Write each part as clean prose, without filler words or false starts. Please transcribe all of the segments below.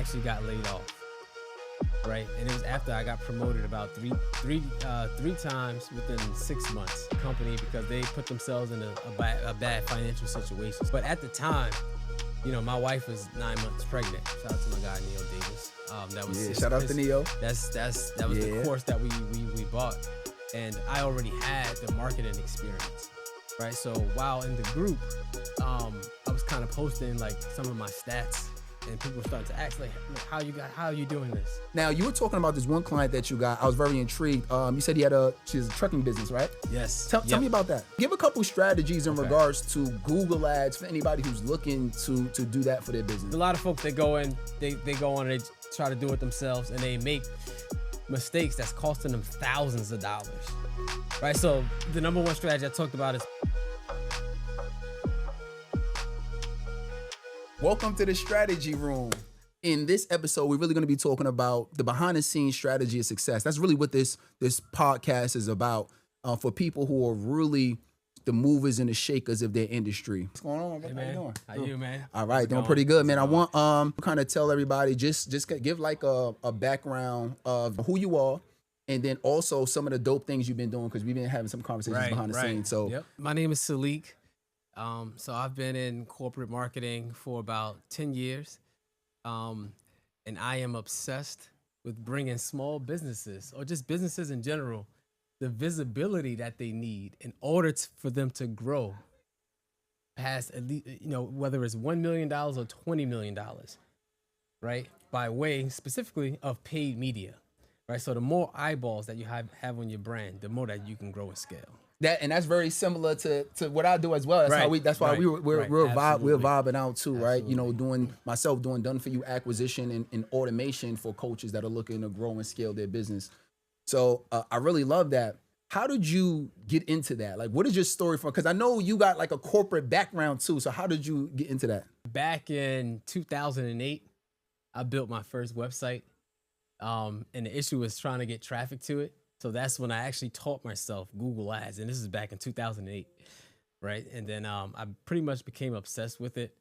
actually got laid off, right? And it was after I got promoted about three times within 6 months, company, because they put themselves in a bad financial situation. But at the time, my wife was 9 months pregnant. Shout out to my guy Neil Davis. That was shout out to Neo. That was the course that we bought, and I already had the marketing experience, right? So while in the group, I was kind of posting like some of my stats, and people started to ask like, how are you doing this? Now, you were talking about this one client that you got. I was very intrigued. You said she has a trucking business, right? Yes. Tell me about that. Give a couple strategies in regards to Google ads for anybody who's looking to do that for their business. A lot of folks, they go on and they try to do it themselves, and they make mistakes that's costing them thousands of dollars, right? So the number one strategy I talked about is... Welcome to the strategy room. In this episode, we're really going to be talking about the behind the scenes strategy of success. That's really what this podcast is about, for people who are really the movers and the shakers of their industry. What's going on? Hey, man. How you doing? How you, man? All right, doing pretty good, man. I want kind of tell everybody, just give like a background of who you are, and then also some of the dope things you've been doing, because we've been having some conversations behind the scenes. So, my name is Salic. So I've been in corporate marketing for about 10 years, and I am obsessed with bringing small businesses, or just businesses in general, the visibility that they need in order for them to grow past, at least, whether it's $1 million or $20 million, right? By way specifically of paid media, right? So the more eyeballs that you have on your brand, the more that you can grow and scale. That's very similar to what I do as well. That's why we're vibing out too, right? Doing done for you acquisition and automation for coaches that are looking to grow and scale their business. So I really love that. How did you get into that? Like, what is your story from? Because I know you got like a corporate background too. So how did you get into that? Back in 2008, I built my first website, and the issue was trying to get traffic to it. So that's when I actually taught myself Google Ads, and this is back in 2008, right? And then I pretty much became obsessed with it,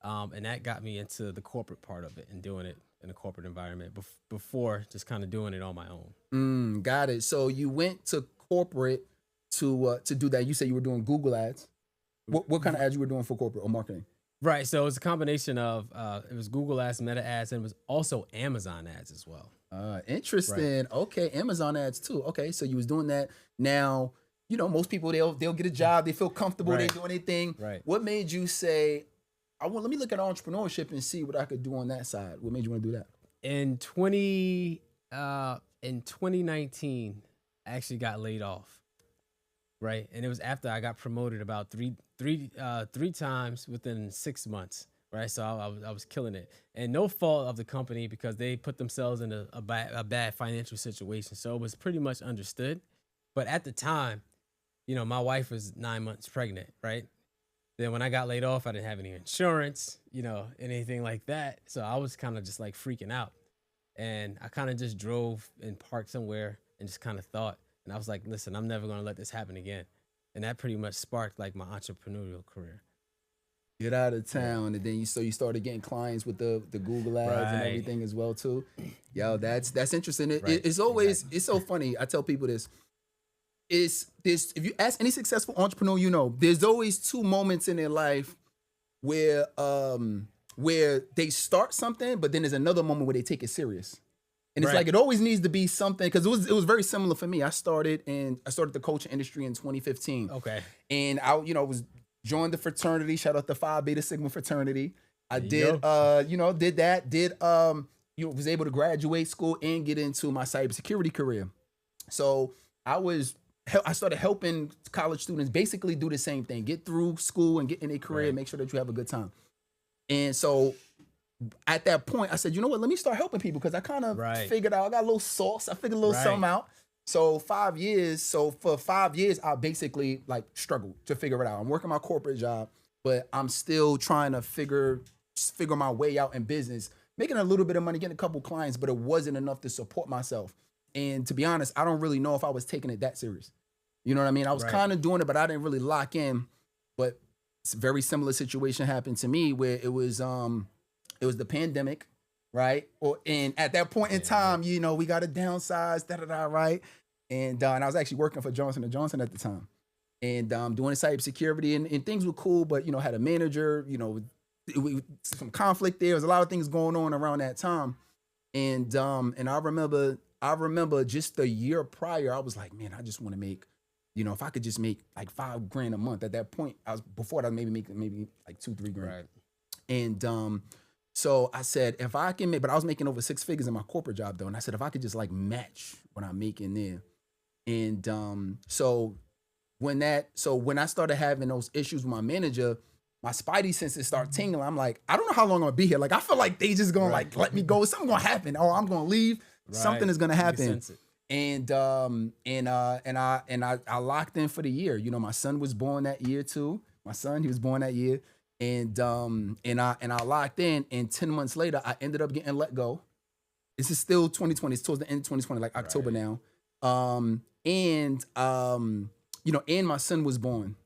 and that got me into the corporate part of it and doing it in a corporate environment before just kind of doing it on my own. Got it. So you went to corporate to do that. You said you were doing Google Ads. What kind of ads you were doing for corporate or marketing? Right. So it was a combination of it was Google Ads, Meta Ads, and it was also Amazon Ads as well. Interesting. Right. Okay, Amazon ads too. Okay, so you was doing that. Now, most people they'll get a job, they feel comfortable, they do anything. Right. What made you say, let me look at entrepreneurship and see what I could do on that side? What made you want to do that? In 2019, I actually got laid off. Right, and it was after I got promoted about three times within 6 months. Right, so I was killing it, and no fault of the company, because they put themselves in a bad financial situation. So it was pretty much understood. But at the time, my wife was 9 months pregnant, right? Then when I got laid off, I didn't have any insurance, anything like that. So I was kind of just like freaking out, and I kind of just drove and parked somewhere and just kind of thought, and I was like, listen, I'm never gonna let this happen again, and that pretty much sparked like my entrepreneurial career. Get out of town, and then you started getting clients with the Google ads and everything as well too. Yo, that's interesting. It's always it's so funny. I tell people this. If you ask any successful entrepreneur, there's always two moments in their life where they start something, but then there's another moment where they take it serious. And it's like it always needs to be something, because it was very similar for me. I started the coaching industry in 2015. Okay. And I joined the fraternity. Shout out the Phi Beta Sigma fraternity. I was able to graduate school and get into my cybersecurity career. So I started helping college students basically do the same thing: get through school and get in a career, make sure that you have a good time. And so at that point, I said, you know what? Let me start helping people, because I kind of figured out, I got a little sauce. I figured a little something out. So for 5 years, I basically like struggled to figure it out. I'm working my corporate job, but I'm still trying to figure my way out in business, making a little bit of money, getting a couple clients, but it wasn't enough to support myself. And to be honest, I don't really know if I was taking it that serious. You know what I mean? I was kind of doing it, but I didn't really lock in. But it's a very similar situation happened to me, where it was the pandemic. right? And at that point in time, you know, we got to downsize, right? And I was actually working for Johnson & Johnson at the time, and doing cybersecurity, and things were cool, but you know, had a manager, you know, some conflict there. There was a lot of things going on around that time, and I remember just the year prior, I was like, man, I just want to make, you know, if I could just make like $5,000 a month. At that point, before that, maybe like 2-3 grand. Right. And so I said, if I can make, but I was making over 6 figures in my corporate job though, and I said, if I could just like match what I'm making there, and so when I started having those issues with my manager, my spidey senses start tingling. I'm like, I don't know how long I'm gonna be here. Like, I feel like they just gonna like let me go. Something gonna happen, or I'm gonna leave. Right. Something is gonna happen. And I locked in for the year. You know, my son was born that year too. He was born that year. And I locked in, and 10 months later, I ended up getting let go. This is still 2020. It's towards the end of 2020, like October now. You know, and my son was born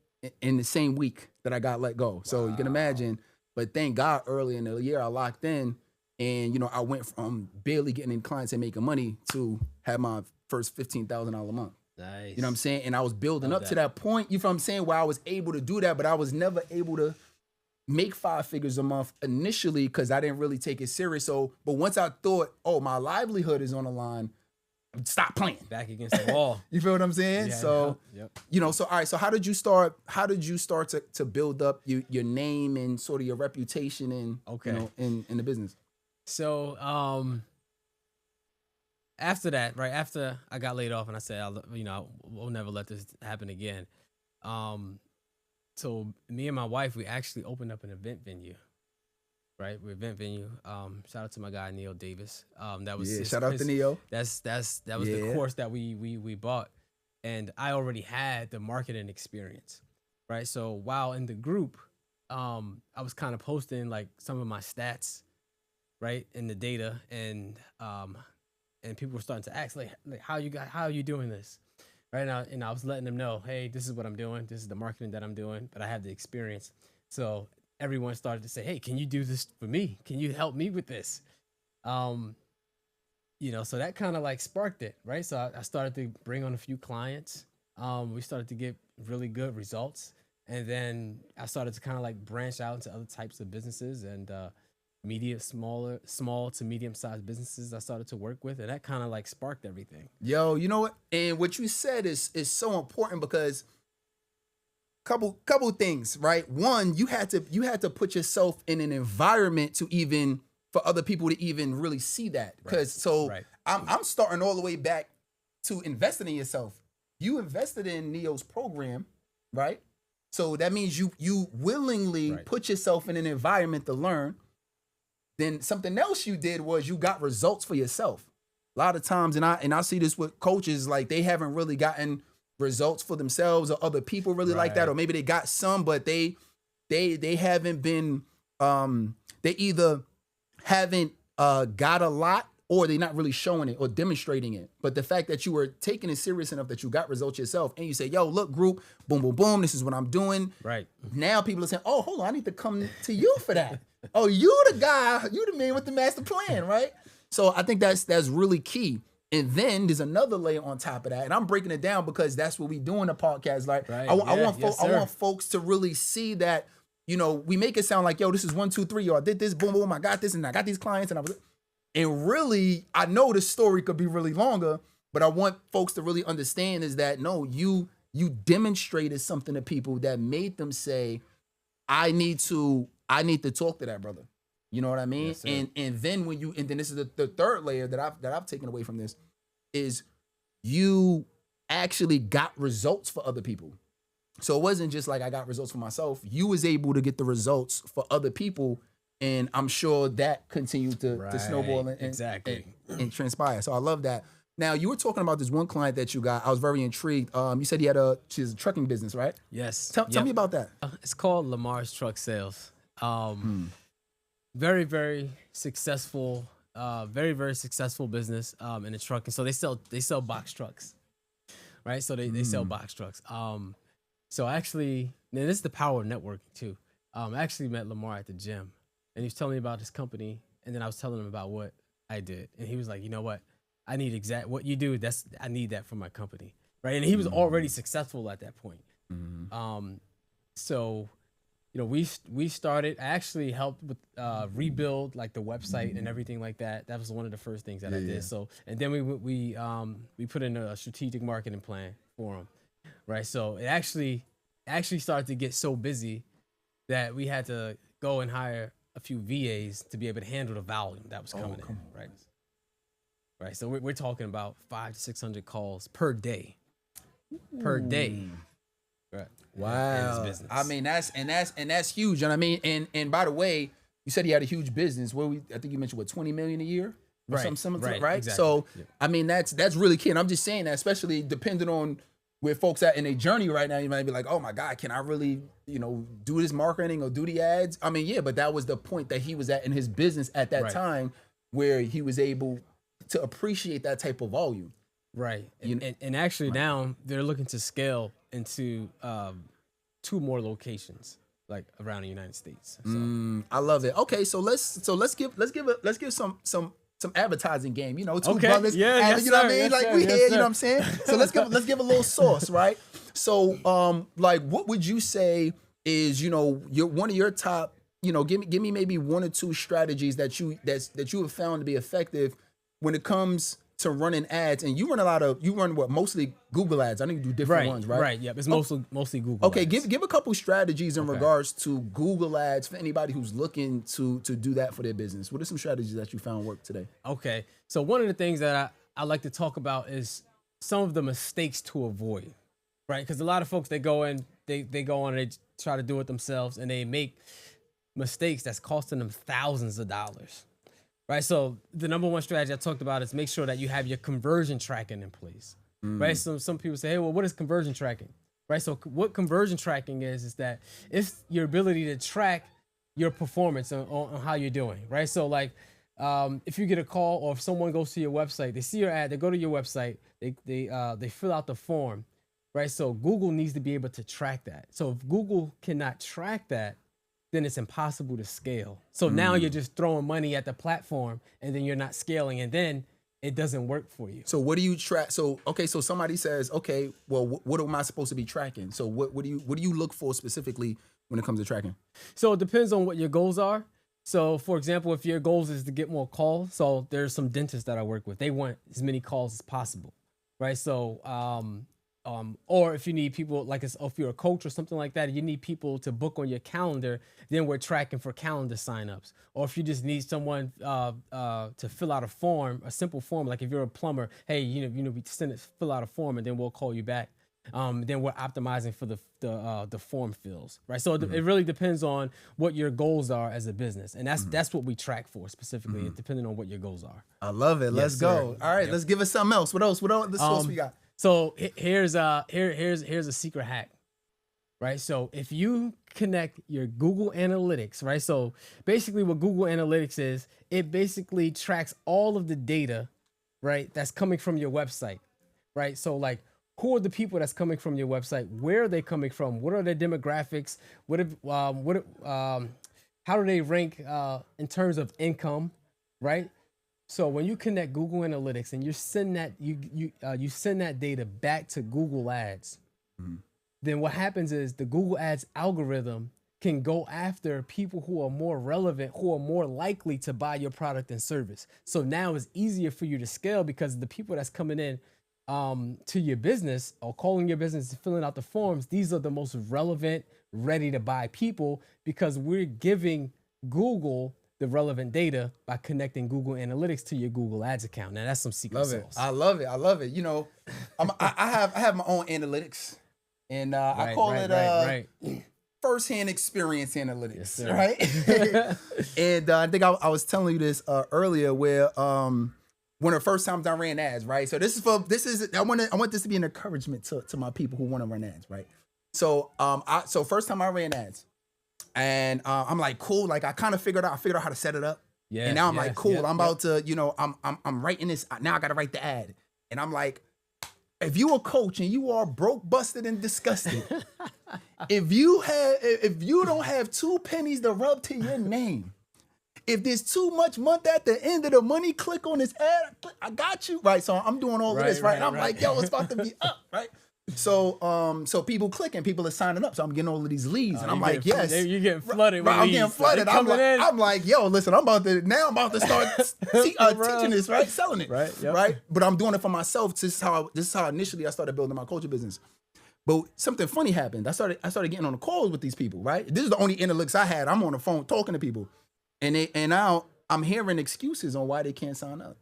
in the same week that I got let go. So you can imagine. But thank God, early in the year, I locked in, and you know, I went from barely getting in clients and making money to have my first $15,000 a month. Nice. You know what I'm saying? And I was building up to that point. You know what I'm saying? Where I was able to do that, but I was never able to make 5 figures a month initially because I didn't really take it serious. So, but once I thought, oh, my livelihood is on the line, stop playing. Back against the wall. You feel what I'm saying? Yeah, so, yep. you know, so all right. So how did you start to build up your name and sort of your reputation and you know, in the business? So after that, right after I got laid off, and I said, you know, we'll never let this happen again. So me and my wife, we actually opened up an event venue. Right, we're event venue. Shout out to my guy Neil Davis. That was shout out to Neil. That was the course that we bought, and I already had the marketing experience, right? So while in the group, I was kind of posting like some of my stats, right, in the data, and people were starting to ask like how are you doing this, right? And I was letting them know, hey, this is what I'm doing. This is the marketing that I'm doing, but I have the experience. So everyone started to say, hey, can you do this for me? Can you help me with this? You know, so that kind of like sparked it, right? So I started to bring on a few clients. We started to get really good results. And then I started to kind of like branch out into other types of businesses and small to medium-sized businesses I started to work with. And that kind of like sparked everything. Yo, you know what? And what you said is so important because couple things, right? One, you had to put yourself in an environment to even for other people to even really see that. Because I'm starting all the way back to investing in yourself. You invested in Neo's program, right? So that means you willingly put yourself in an environment to learn. Then something else you did was you got results for yourself. A lot of times, and I see this with coaches, like they haven't really gotten results for themselves or other people really like that, or maybe they got some, but they haven't been they either haven't got a lot or they're not really showing it or demonstrating it. But the fact that you were taking it serious enough that you got results yourself and you say, yo, look, group, boom, boom, boom, this is what I'm doing. Right. Now people are saying, oh, hold on, I need to come to you for that. Oh, you the guy, you the man with the master plan, right? So I think that's really key. And then there's another layer on top of that, and I'm breaking it down because that's what we do in the podcast. Like, I want folks to really see that, you know, we make it sound like, yo, this is 1, 2, 3, yo, I did this, boom, boom, I got this, and I got these clients, and really, I know this story could be really longer, but I want folks to really understand is that no, you demonstrated something to people that made them say, I need to talk to that brother. You know what I mean? Yes, and then then this is the third layer that I've taken away from this is you actually got results for other people. So it wasn't just like I got results for myself. You was able to get the results for other people, and I'm sure that continued to snowball and transpire. So I love that. Now you were talking about this one client that you got. I was very intrigued. You said she's a trucking business, right? Yes. Tell me about that. It's called Lamar's Truck Sales. Very, very successful, very, very successful business in the trucking. So they sell box trucks, right? So they sell box trucks. So actually, and this is the power of networking too. I actually met Lamar at the gym, and he was telling me about his company, and then I was telling him about what I did, and he was like, you know what, I need exact what you do. I need that for my company, right? And he was already successful at that point. So, you know, we started. I actually helped with rebuild like the website and everything like that. That was one of the first things that I did. So, and then we put in a strategic marketing plan for him, right? So it actually started to get so busy that we had to go and hire a few VAs to be able to handle the volume that was coming in, right? Right. So we're talking about 500 to 600 calls per day. Per day. Right. Wow. I mean, that's huge. And I mean, and by the way, you said he had a huge business. I think you mentioned 20 million a year? Or right. Something similar, right? Exactly. So I mean, that's really key. And I'm just saying that, especially depending on where folks at in their journey right now, you might be like, oh my God, can I really, do this marketing or do the ads? I mean, yeah, but that was the point that he was at in his business at that time, where he was able to appreciate that type of volume. Right. And actually now they're looking to scale into 2 more locations like around the United States. So. I love it. Okay, so let's give some advertising game. 2 brothers. Yeah, you know what I mean? Like we here, you know what I'm saying? So let's give a little sauce, right? So like what would you say is, one of your top, give me maybe 1 or 2 strategies that you have found to be effective when it comes to running ads. And you run mostly Google ads. I know you do different ones, right? Right. Yeah. It's mostly Google. Okay. Ads. Give a couple strategies in regards to Google ads for anybody who's looking to do that for their business. What are some strategies that you found work today? Okay. So one of the things that I like to talk about is some of the mistakes to avoid, right? Because a lot of folks, they go on and they try to do it themselves, and they make mistakes that's costing them thousands of dollars. Right, so the number 1 strategy I talked about is make sure that you have your conversion tracking in place. Right, so some people say, hey, well, what is conversion tracking? Right, so what conversion tracking is that it's your ability to track your performance on how you're doing. Right, so like if you get a call or if someone goes to your website, they see your ad, they go to your website, they fill out the form. Right, so Google needs to be able to track that. So if Google cannot track that, then it's impossible to scale. So now you're just throwing money at the platform, and then you're not scaling, and then it doesn't work for you. So what do you track? So somebody says, okay, well, what am I supposed to be tracking? So what do you look for specifically when it comes to tracking? So it depends on what your goals are. So for example, if your goals is to get more calls, so there's some dentists that I work with, they want as many calls as possible, right? So or if you need people, like if you're a coach or something like that, you need people to book on your calendar, then we're tracking for calendar signups. Or if you just need someone to fill out a form, a simple form, like if you're a plumber, hey, we fill out a form, and then we'll call you back. Then we're optimizing for the form fills, right? So it really depends on what your goals are as a business, and that's what we track for specifically, depending on what your goals are. I love it. Let's go. All right, let's give us something else. What else? What else we got? So here's a secret hack, right? So if you connect your Google Analytics, right? So basically what Google Analytics is, it basically tracks all of the data, right? That's coming from your website, right? So like, who are the people that's coming from your website? Where are they coming from? What are their demographics? How do they rank in terms of income, right? So when you connect Google Analytics and you send that data back to Google Ads, then what happens is the Google Ads algorithm can go after people who are more relevant, who are more likely to buy your product and service. So now it's easier for you to scale because the people that's coming in to your business or calling your business and filling out the forms, these are the most relevant, ready to buy people, because we're giving Google the relevant data by connecting Google Analytics to your Google Ads account. Now that's some secret sauce. I love it. I have my own analytics, and I call it first-hand experience analytics, right? And I think I was telling you this earlier, where one of the first times I ran ads, right? So I want this to be an encouragement to my people who want to run ads, right? So so first time I ran ads. And I'm like, cool. Like I kind of figured out how to set it up. Yeah. And now I'm like, cool. I'm about to, I'm writing this. Now I got to write the ad. And I'm like, if you a coach and you are broke, busted, and disgusted, if you don't have 2 pennies to rub to your name, if there's too much month at the end of the money, click on this ad. I got you. Right. So I'm doing all of this, right? And I'm like, yo, it's about to be up, right? So so people clicking, people are signing up. So I'm getting all of these leads. And I'm like, yes. You're getting flooded with I'm leads. getting flooded. I'm like, yo, listen, I'm about to start teaching this, right? Selling it. Right. Yep. Right. But I'm doing it for myself. This is how initially I started building my coaching business. But something funny happened. I started getting on the calls with these people, right? This is the only interlooks I had. I'm on the phone talking to people. And now I'm hearing excuses on why they can't sign up.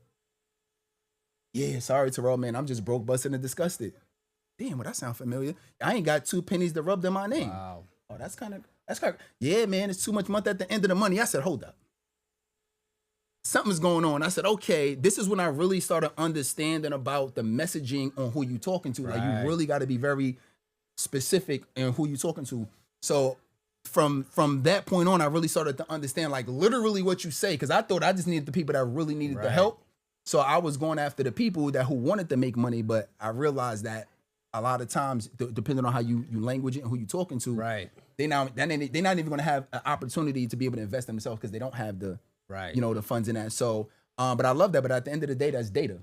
Yeah, sorry, Terrell, man. I'm just broke, busted, and disgusted. Damn, well, that sound familiar. I ain't got 2 pennies to rub in my name. Wow. Oh, that's kind of, yeah, man, it's too much month at the end of the money. I said, hold up. Something's going on. I said, okay, this is when I really started understanding about the messaging on who you talking to. Like, you really got to be very specific in who you talking to. So from that point on, I really started to understand, like, literally what you say, because I thought I just needed the people that really needed the help. So I was going after the people who wanted to make money, but I realized that a lot of times, depending on how you language it and who you talking to, they're not even going to have an opportunity to be able to invest in themselves because they don't have the the funds in that. So, but I love that. But at the end of the day, that's data.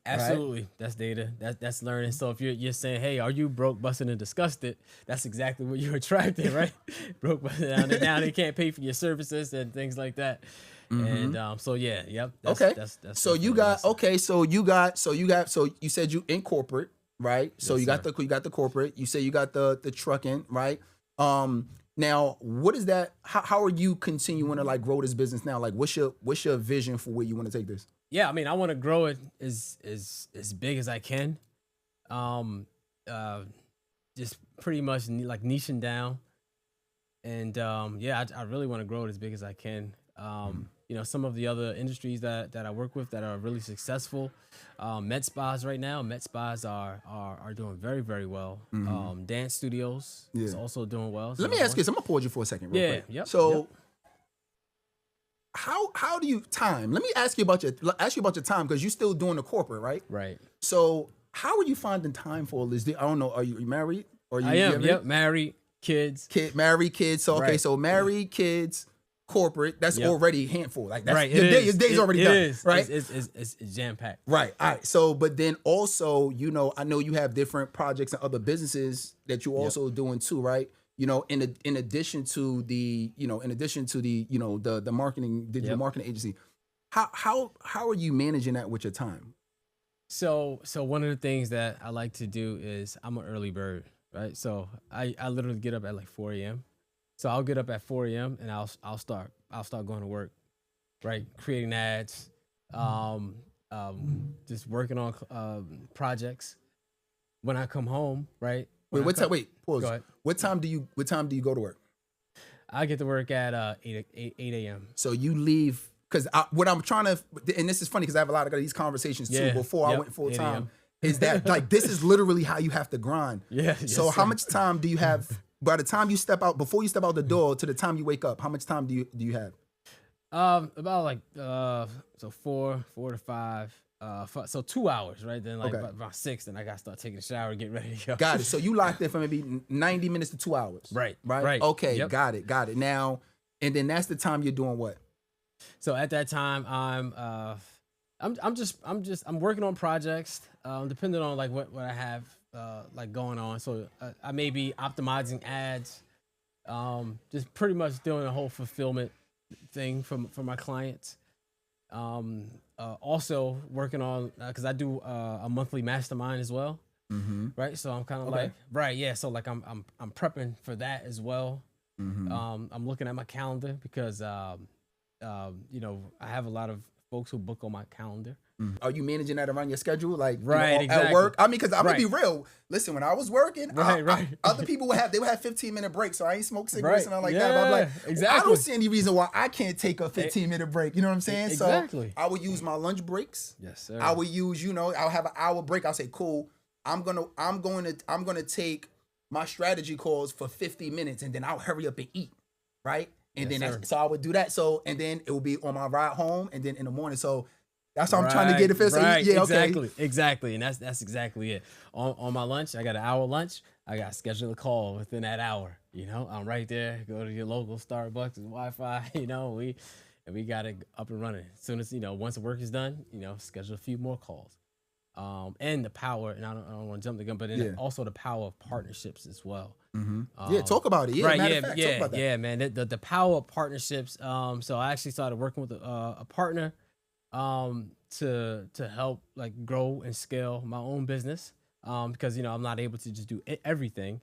Absolutely, right? That's data. That's learning. So if you're saying, hey, are you broke, busted, and disgusted? That's exactly what you're attracting, right? Broke, busted, now they can't pay for your services and things like that. Mm-hmm. And so yeah, yep. That's so you got so you said you in corporate. Right. So you got the corporate, you say you got the trucking, right? Now what is that? How are you continuing to like grow this business now? Like what's your vision for where you want to take this? Yeah, I mean, I want to grow it as big as I can. Just pretty much like niching down. And I really want to grow it as big as I can. Some of the other industries that I work with that are really successful, med spas right now. Med spas are doing very, very well. Dance studios is also doing well. So let me ask you this. I'm gonna pause you for a second. Real quick. Yep. So how do you time? Let me ask you about your time because you're still doing the corporate, right? Right. So how are you finding time for all this? I don't know. Are you married? Or I am. Yep. Married, kids. Married, kids. So okay. So married, kids. Corporate, that's already a handful. Like that's your day's already done. Right? It's jam-packed. Right. All right. So, but then also, I know you have different projects and other businesses that you also doing too, right? In addition to the the marketing, digital marketing agency. How are you managing that with your time? So one of the things that I like to do is I'm an early bird, right? So I literally get up at like 4 a.m. So I'll get up at 4 a.m. and I'll start going to work, right? Creating ads, just working on projects. When I come home, right? Pause. Go ahead. What time do you go to work? I get to work at 8 a.m. So you leave because what I'm trying to, and this is funny because I have a lot of these conversations too before I went full time. Is that like this is literally how you have to grind? Yeah. So how much time do you have? By the time you step out, before you step out the door to the time you wake up, how much time do you have? About like 4 to 5. So 2 hours, right? Then like about 6, then I gotta start taking a shower and get ready to go. Got it. So you locked in for maybe 90 minutes to 2 hours. Right. Okay. Yep. Got it. Now, and then that's the time you're doing what? So at that time, I'm working on projects, depending on like what I have like going on. So I may be optimizing ads, just pretty much doing a whole fulfillment thing for my clients. Also working on because I do a monthly mastermind as well, right? So I'm kind of So like I'm prepping for that as well. I'm looking at my calendar because I have a lot of folks who book on my calendar. Are you managing that around your schedule, like exactly. at work? I mean, because I'm gonna be real. Listen, when I was working, other people would have 15-minute breaks, so I ain't smoke cigarettes and all like that. But I'm like, I don't see any reason why I can't take a 15-minute break. You know what I'm saying? Exactly. So I would use my lunch breaks. Yes, sir. I would use, I'll have an hour break. I'll say, cool. I'm gonna take my strategy calls for 50 minutes, and then I'll hurry up and eat, right? And then so I would do that. So and then it will be on my ride home, and then in the morning. So. That's how I'm trying to get it fit. So Exactly. And that's exactly it. On my lunch, I got an hour lunch. I got to schedule a call within that hour. I'm right there. Go to your local Starbucks and Wi-Fi. and we got it up and running. As soon as, once the work is done, schedule a few more calls. And the power, and I don't want to jump the gun, but also the power of partnerships as well. Yeah, talk about it. Yeah, right, matter of fact, talk about that. Yeah, man. The power of partnerships. So I actually started working with a partner to help like grow and scale my own business. Because I'm not able to just do everything.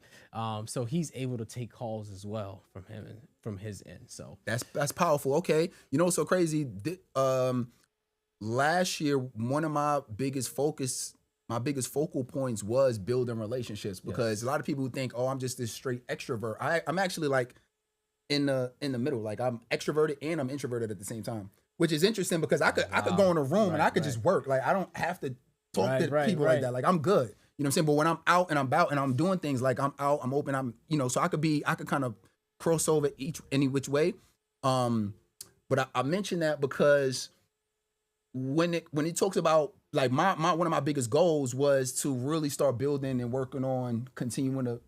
So he's able to take calls as well from him and from his end. So that's powerful. Okay, what's so crazy? Last year, one of my biggest focal points was building relationships, because a lot of people think, oh, I'm just this straight extrovert. I'm actually like in the middle. Like I'm extroverted and I'm introverted at the same time, which is interesting because I could go in a room and I could just work. Like I don't have to talk to people like that. Like I'm good. You know what I'm saying? But when I'm out and I'm about and I'm doing things, like I'm out, I'm open, so I could kind of cross over any which way. But I mention that because when it talks about like my one of my biggest goals was to really start building and working on continuing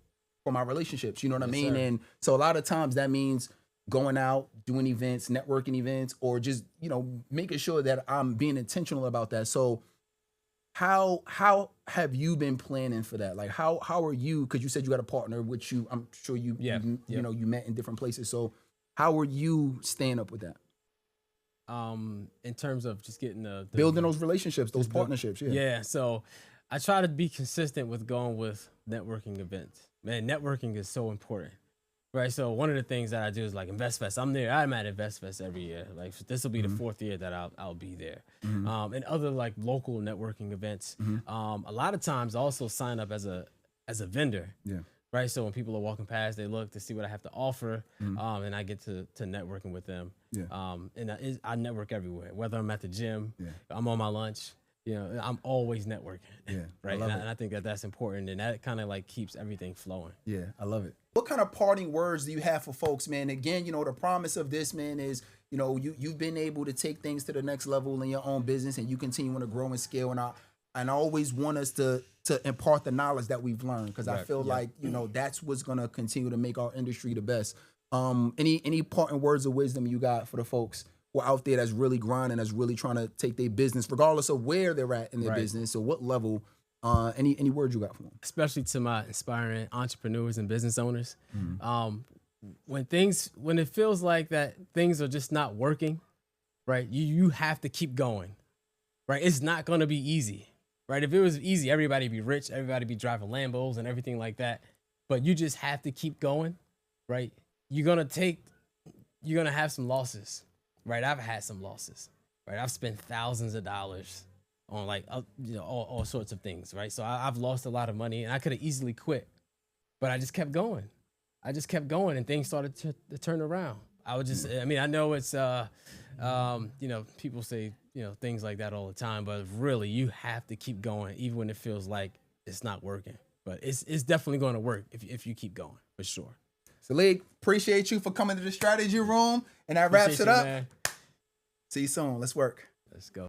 for my relationships. You know what I mean? Sir. And so a lot of times that means going out, doing events, networking events, or just, making sure that I'm being intentional about that. So how have you been planning for that? Like how are you, because you said you got a partner, which I'm sure you met in different places. So how are you staying up with that? In terms of just getting the building those relationships, those partnerships. Yeah. So I try to be consistent with going with networking events. Man, networking is so important. Right. So one of the things that I do is like InvestFest. I'm at InvestFest every year. Like this will be the fourth year that I'll be there. And other like local networking events. A lot of times I also sign up as a vendor. Yeah. Right. So when people are walking past, they look to see what I have to offer. And I get to networking with them. Yeah. And I network everywhere, whether I'm at the gym, I'm on my lunch, I'm always networking. Yeah. Right. And I think that's important. And that kind of like keeps everything flowing. Yeah. I love it. What kind of parting words do you have for folks, man? Again, the promise of this, man, is, you've been able to take things to the next level in your own business, and you continue to grow and scale. And I always want us to impart the knowledge that we've learned, because I feel like, that's what's going to continue to make our industry the best. Any parting words of wisdom you got for the folks who are out there that's really grinding, that's really trying to take their business, regardless of where they're at in their business or what level? Any words you got for them? Especially to my inspiring entrepreneurs and business owners. When it feels like that things are just not working, right? You have to keep going, right? It's not going to be easy, right? If it was easy, everybody be rich, everybody be driving Lambos and everything like that. But you just have to keep going, right? You're going to have some losses, right? I've had some losses, right? I've spent thousands of dollars on like, all sorts of things, right? So I've lost a lot of money, and I could have easily quit, but I just kept going. And things started to turn around. I know it's, people say, things like that all the time, but really you have to keep going, even when it feels like it's not working. But it's definitely going to work if you keep going, for sure. Salic, appreciate you for coming to the strategy room, and that wraps it up. Man. See you soon. Let's work. Let's go.